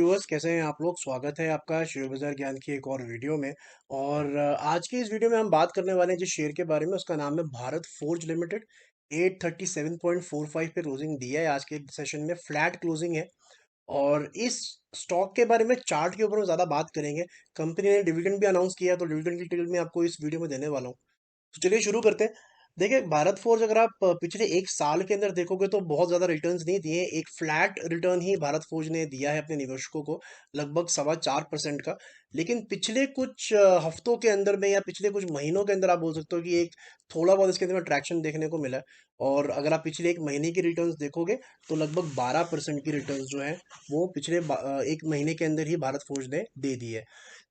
Viewers, कैसे हैं आप लोग। स्वागत है आपका शेयर बाजार ज्ञान की एक और वीडियो में। और आज की इस वीडियो में हम बात करने वाले हैं जिस शेयर के बारे में, उसका नाम है भारत फोर्ज लिमिटेड। 837.45 पे क्लोजिंग दिया है। आज के सेशन में फ्लैट क्लोजिंग है। और इस स्टॉक के बारे में चार्ट के ऊपर में ज़्यादा बात करेंगे। कंपनी ने डिविडेंड भी अनाउंस किया है, तो डिविडेंड की डिटेल में आपको इस वीडियो में देने वाला हूँ। तो चलिए शुरू करते हैं। देखिए, भारत फोर्ज अगर आप पिछले एक साल के अंदर देखोगे तो बहुत ज़्यादा रिटर्न्स नहीं दिए। एक फ्लैट रिटर्न ही भारत फोर्ज ने दिया है अपने निवेशकों को, लगभग 4.25% का। लेकिन पिछले कुछ हफ्तों के अंदर में या पिछले कुछ महीनों के अंदर आप बोल सकते हो कि एक थोड़ा बहुत इसके अंदर ट्रैक्शन देखने को मिला है। और अगर आप पिछले एक महीने की रिटर्न्स देखोगे तो लगभग 12% की रिटर्न्स जो है वो पिछले एक महीने के अंदर ही भारत फोर्ज ने दे दी है।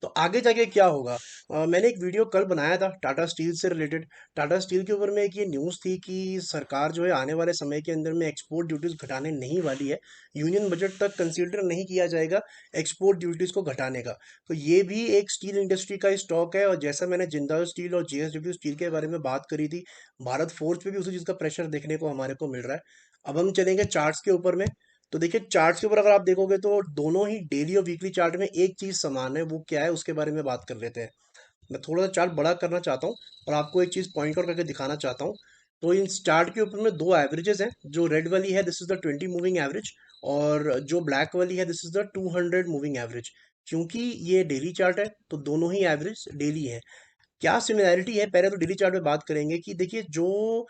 तो आगे जाके क्या होगा? मैंने एक वीडियो कल बनाया था टाटा स्टील से रिलेटेड। टाटा स्टील के ऊपर में एक ये न्यूज़ थी कि सरकार जो है आने वाले समय के अंदर में एक्सपोर्ट ड्यूटीज घटाने नहीं वाली है। यूनियन बजट तक कंसीडर नहीं किया जाएगा एक्सपोर्ट ड्यूटीज को घटाने का। तो ये भी एक स्टील इंडस्ट्री का स्टॉक है। और जैसा मैंने जिंदाल स्टील और जेएसडब्ल्यू स्टील के बारे में बात करी थी, भारत फोर्ज पे भी उसी चीज़ का प्रेशर देखने को हमारे को मिल रहा है। अब हम चलेंगे चार्ट्स के ऊपर में। तो देखिए, चार्ट्स के ऊपर अगर आप देखोगे तो दोनों ही डेली और वीकली चार्ट में एक चीज़ समान है। वो क्या है उसके बारे में बात कर लेते हैं। मैं थोड़ा सा चार्ट बड़ा करना चाहता हूँ और आपको एक चीज़ पॉइंट आउट करके दिखाना चाहता हूँ। तो इन चार्ट के ऊपर में दो एवरेजेस हैं। जो रेड वाली है this is the 20 moving average, और जो ब्लैक वाली है this is the 200 moving average. क्योंकि ये डेली चार्ट है तो दोनों ही एवरेज डेली है। क्या सिमिलैरिटी है, पहले तो डेली चार्ट में बात करेंगे कि देखिए जो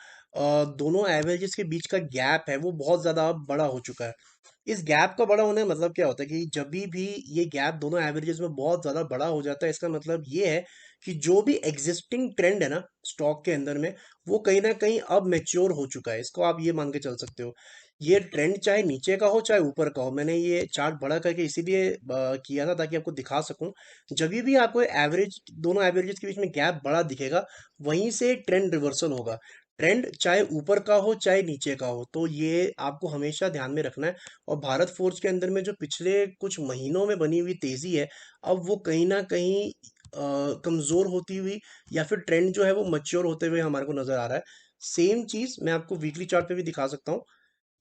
दोनों एवरेजेस के बीच का गैप है वो बहुत ज़्यादा बड़ा हो चुका है। इस गैप का बड़ा होने का मतलब क्या होता है कि जब भी ये गैप दोनों एवरेजेस में बहुत ज़्यादा बड़ा हो जाता है, इसका मतलब ये है कि जो भी एग्जिस्टिंग ट्रेंड है ना स्टॉक के अंदर में, वो कहीं ना कहीं अब मैच्योर हो चुका है। इसको आप ये मान के चल सकते हो। ये ट्रेंड चाहे नीचे का हो चाहे ऊपर का हो, मैंने ये चार्ट बड़ा करके इसीलिए किया था ताकि आपको दिखा सकूं। जब भी आपको एवरेज, दोनों एवरेजेस के बीच में गैप बड़ा दिखेगा, वहीं से ट्रेंड रिवर्सल होगा। ट्रेंड चाहे ऊपर का हो चाहे नीचे का हो, तो ये आपको हमेशा ध्यान में रखना है। और भारत फोर्ज के अंदर में जो पिछले कुछ महीनों में बनी हुई तेजी है, अब वो कहीं ना कहीं कमजोर होती हुई या फिर ट्रेंड जो है वो मच्योर होते हुए हमारे को नजर आ रहा है। सेम चीज मैं आपको वीकली चार्ट पे भी दिखा सकता हूँ।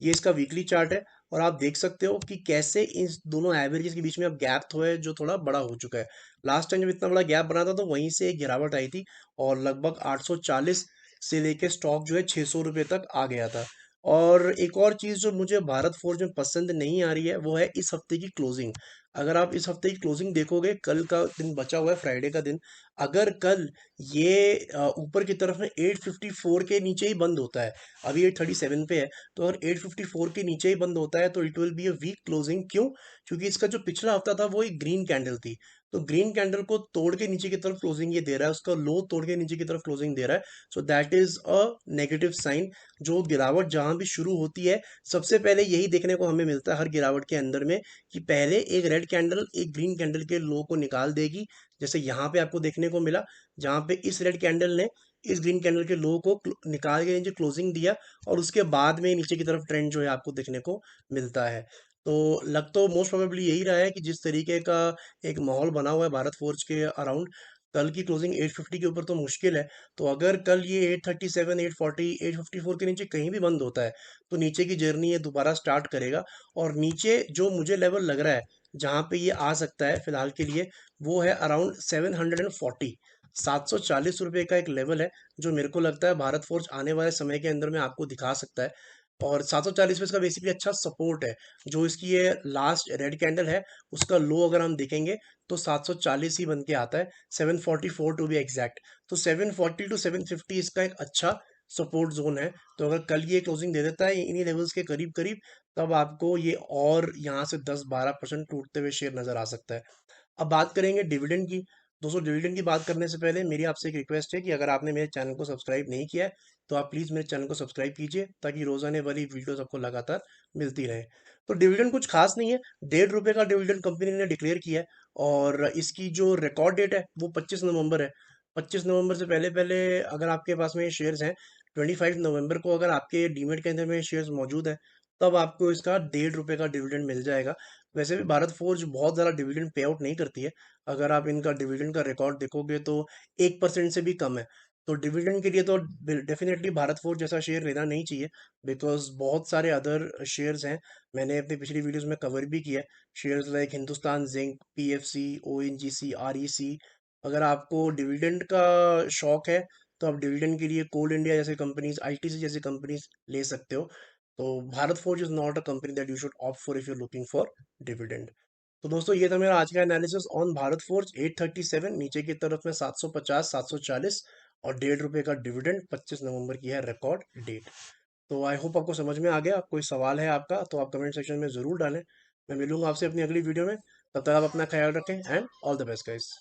ये इसका वीकली चार्ट है और आप देख सकते हो कि कैसे इस दोनों एवरेजेस के बीच में अब गैप तो है जो थोड़ा बड़ा हो चुका है। लास्ट टाइम जब इतना बड़ा गैप बना था तो वहीं से एक गिरावट आई थी और लगभग 840 से लेके स्टॉक जो है 600 रुपये तक आ गया था। और एक और चीज़ जो मुझे भारत फोर्ज में पसंद नहीं आ रही है वो है इस हफ्ते की क्लोजिंग। अगर आप इस हफ्ते की क्लोजिंग देखोगे, कल का दिन बचा हुआ है, फ्राइडे का दिन। अगर कल ये ऊपर की तरफ में 854 के नीचे ही बंद होता है, अभी 837 पे है, तो अगर 854 के नीचे ही बंद होता है तो it will be a weak closing. क्यों? क्योंकि इसका जो पिछला हफ्ता था वो एक ग्रीन कैंडल थी। तो ग्रीन कैंडल को तोड़ के नीचे की तरफ क्लोजिंग ये दे रहा है, उसका लो तोड़ के नीचे की तरफ क्लोजिंग दे रहा है। So that is a negative sign. जो गिरावट जहां भी शुरू होती है, सबसे पहले यही देखने को हमें मिलता है हर गिरावट के अंदर में, कि पहले एक रेड कैंडल एक ग्रीन कैंडल के लो को निकाल देगी। जैसे यहाँ पे आपको देखने को मिला, जहाँ पे इस रेड कैंडल ने इस ग्रीन कैंडल के लो को निकाल के नीचे क्लोजिंग दिया, और उसके बाद में नीचे की तरफ ट्रेंड जो है आपको देखने को मिलता है। तो लग तो मोस्ट प्रोबेबली यही रहा है कि जिस तरीके का एक माहौल बना हुआ है भारत फोर्ज के अराउंड, कल की क्लोजिंग 850 के ऊपर तो मुश्किल है। तो अगर कल ये 837, 840, 854 के नीचे कहीं भी बंद होता है, तो नीचे की जर्नी ये दोबारा स्टार्ट करेगा। और नीचे जो मुझे लेवल लग रहा है जहाँ पे ये आ सकता है फिलहाल के लिए, वो है अराउंड 740। 740 रुपये का एक लेवल है जो मेरे को लगता है भारत फोर्ज आने वाले समय के अंदर में आपको दिखा सकता है। और 740 पे इसका बेसिकली अच्छा सपोर्ट है। जो इसकी ये लास्ट रेड कैंडल है, उसका लो अगर हम देखेंगे तो 740 ही बन के आता है, 744 टू बी एग्जैक्ट। तो 740 टू 750 इसका एक अच्छा सपोर्ट जोन है। तो अगर कल ये क्लोजिंग दे देता है इन्हीं लेवल्स के करीब करीब, तब आपको ये और यहाँ से 10-12% टूटते हुए शेयर नजर आ सकता है। अब बात करेंगे डिविडेंड की। दोस्तों, डिविडेंड की बात करने से पहले मेरी आपसे एक रिक्वेस्ट है कि अगर आपने मेरे चैनल को सब्सक्राइब नहीं किया है तो आप प्लीज़ मेरे चैनल को सब्सक्राइब कीजिए ताकि रोजाने वाली वीडियोस आपको लगातार मिलती रहे। तो डिविडेंड कुछ खास नहीं है, 1.5 रुपये का डिविडेंड कंपनी ने डिक्लेयर किया है। और इसकी जो रिकॉर्ड डेट है वो 25 नवंबर है। 25 नवंबर से पहले पहले अगर आपके पास में शेयर्स हैं, 25 नवंबर को अगर आपके डीमेट के अंदर में शेयर्स मौजूद है, तब आपको इसका 1.5 रुपये का डिविडेंड मिल जाएगा। वैसे भी भारत फोर्ज बहुत ज़्यादा डिविडेंड पे आउट नहीं करती है। अगर आप इनका डिविडेंड का रिकॉर्ड देखोगे तो 1% से भी कम है। तो डिविडेंड के लिए तो डेफिनेटली भारत फोर्ज जैसा शेयर लेना नहीं चाहिए, बिकॉज बहुत सारे अदर शेयर्स हैं। मैंने अपनी पिछली वीडियोस में कवर भी किया है। Shares like Hindustan zinc, PFC, ONGC, REC. अगर आपको डिविडेंड का शौक है तो आप डिविडेंड के लिए कोल इंडिया जैसे कंपनीज, आईटीसी जैसी कंपनीज ले सकते हो। तो Bharat forge is not a company that you should opt for if you looking for dividend. तो दोस्तों ये था मेरा आज का एनालिसिस ऑन भारत फोर्ज 837। नीचे की तरफ में 750, 740 और ₹1.5 का डिविडेंड 25 नवंबर की है रिकॉर्ड डेट। तो आई होप आपको समझ में आ गया। कोई सवाल है आपका तो आप कमेंट सेक्शन में ज़रूर डालें। मैं मिलूंगा आपसे अपनी अगली वीडियो में। तब तक आप अपना ख्याल रखें and all the best guys.